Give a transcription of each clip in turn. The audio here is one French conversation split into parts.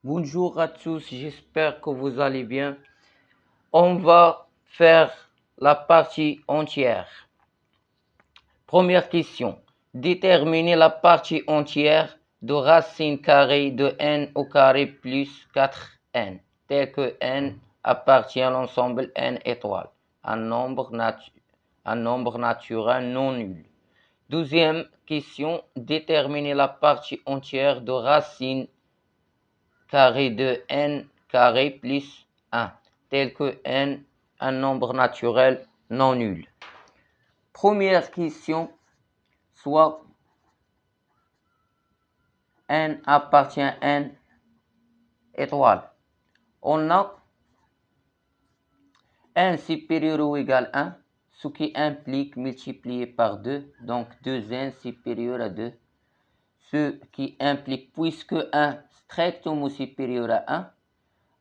Bonjour à tous, j'espère que vous allez bien. On va faire la partie entière. Première question. Déterminer la partie entière de racine carrée de n au carré plus 4n, tel que n appartient à l'ensemble n étoiles, un nombre naturel non nul. Deuxième question. Déterminer la partie entière de racine carré de n carré plus 1, tel que n un nombre naturel non nul. Première question, soit n appartient à n étoile. On a n supérieur ou égal à 1, ce qui implique multiplier par 2, donc 2n supérieur à 2, ce qui implique, puisque 1 strictement supérieur à 1,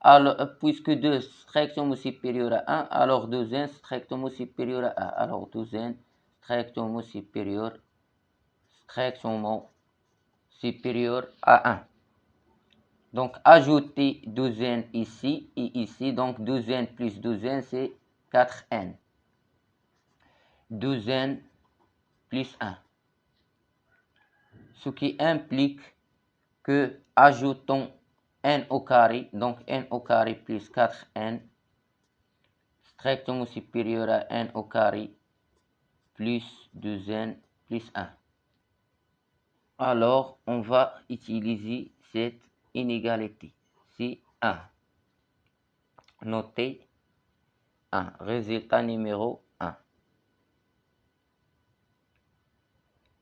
alors, puisque 2 strictement supérieur à 1, alors 2n strictement supérieur à 1. Alors 2n strictement supérieur à 1. Donc ajoutez 2n ici et ici. Donc 2n plus 2n, c'est 4n. 2n plus 1. Ce qui implique que ajoutons n au carré, donc n au carré plus 4n, strictement supérieur à n au carré plus 2n plus 1. Alors, on va utiliser cette inégalité. C'est 1. Notez 1. Résultat numéro 1.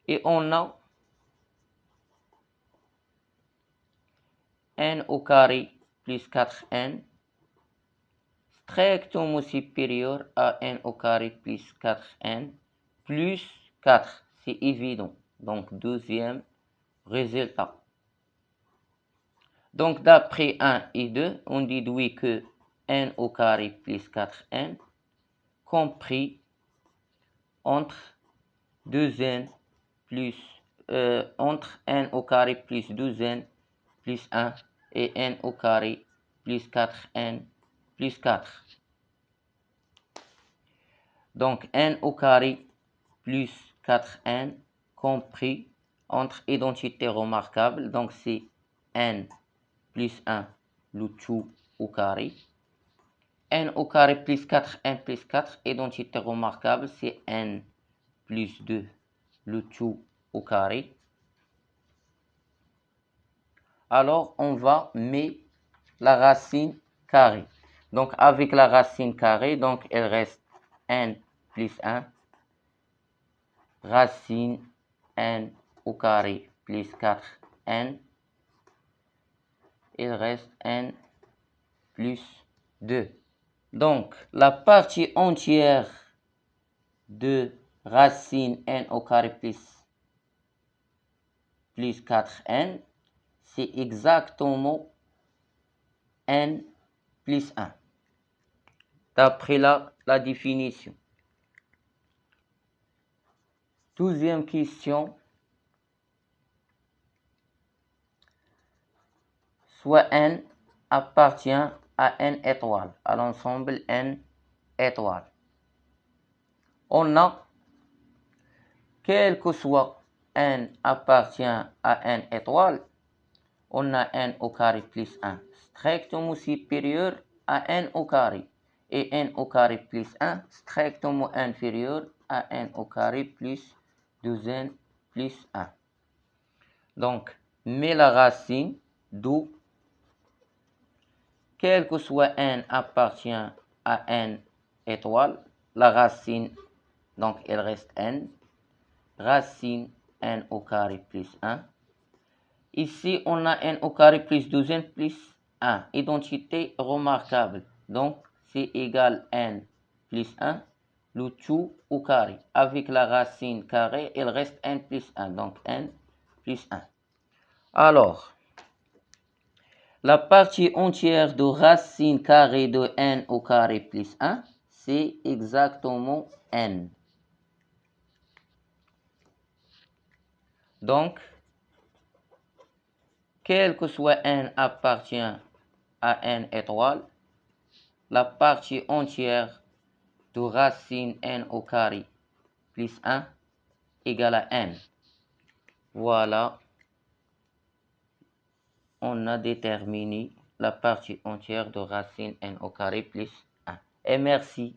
Et on a n au carré plus 4n strictement supérieur à n au carré plus 4n plus 4. C'est évident. Donc, deuxième résultat. Donc, d'après 1 et 2, on déduit que n au carré plus 4n compris entre 2n plus entre n au carré plus 2n plus 1 et n au carré plus 4n plus 4. Donc n au carré plus 4n compris entre identité remarquable, donc c'est n plus 1 le tout au carré. N au carré plus 4n plus 4, identité remarquable, c'est n plus 2 le tout au carré. Alors on va mettre la racine carrée. Donc avec la racine carrée, donc il reste n plus 1, racine n au carré plus 4n, il reste n plus 2. Donc la partie entière de racine n au carré plus 4n, c'est exactement n plus 1, d'après la définition. Deuxième question, soit n appartient à n étoiles, à l'ensemble n étoiles. On a, quel que soit n appartient à n étoiles, on a n au carré plus 1 strictement supérieur à n au carré et n au carré plus 1 strictement inférieur à n au carré plus 2n plus 1. Donc, mets la racine d'où, quel que soit n appartient à n étoile, la racine, donc il reste n, racine n au carré plus 1. Ici, on a n au carré plus 2n plus 1, identité remarquable. Donc, c'est égal n plus 1, le tout au carré. Avec la racine carrée, il reste n plus 1, donc n plus 1. Alors, la partie entière de racine carrée de n au carré plus 1, c'est exactement n. Donc, quel que soit n appartient à n étoile, la partie entière de racine n au carré plus 1 égale à n. Voilà, on a déterminé la partie entière de racine n au carré plus 1. Et merci.